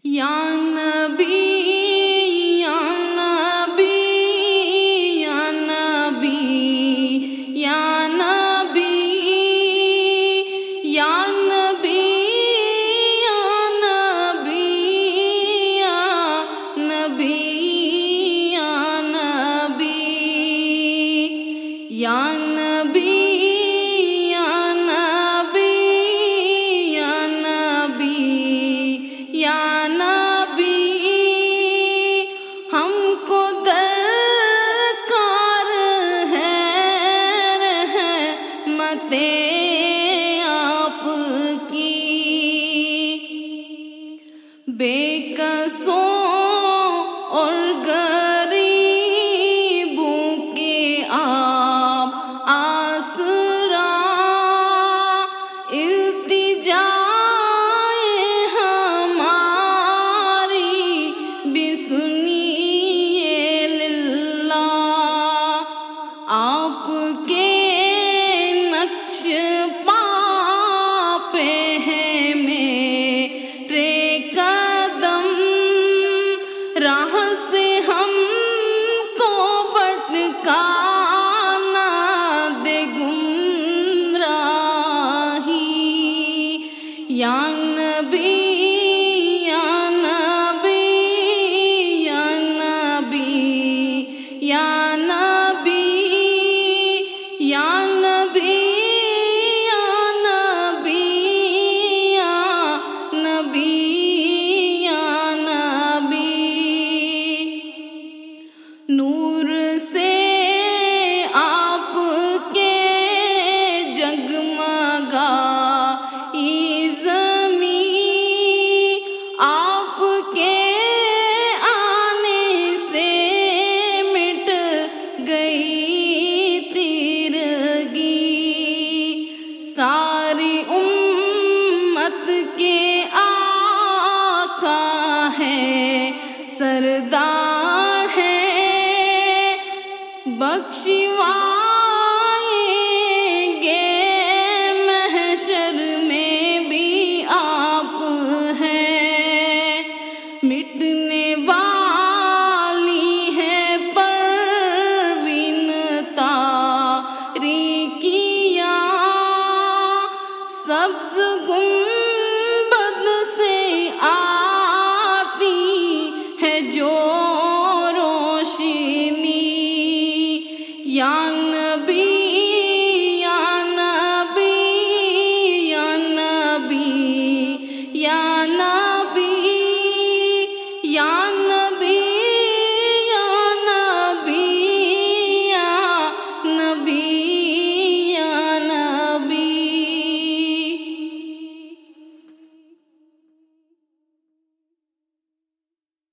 یا نبی یا نبی یا نبی یا نبی یا نبی یا نبی یا نبی یا نبی یا نبی یا نبی یا نبی ہم کو درکار ہے رحمت آپ کی، بے کسوں اور غریبوں کے آپ آسرا، التجا آپ کے نقش پا پہ ہے میرے قدم، راہ سے ہم کو بھٹکا نہ دے گمراہی، یا نبی یا نبی یا نبی یا نبی یا نبی یا نبی یا نبی، نور سے آپ کے جگمگا زمین، آپ کے آنے سے مٹ گئی تیرگی، ساری امت کے آقا ہے سردار ہے، بخشوائیں گے محشر میں بھی آپ ہیں، مٹنے والی ہے پروین تاریکیاں، سبز گم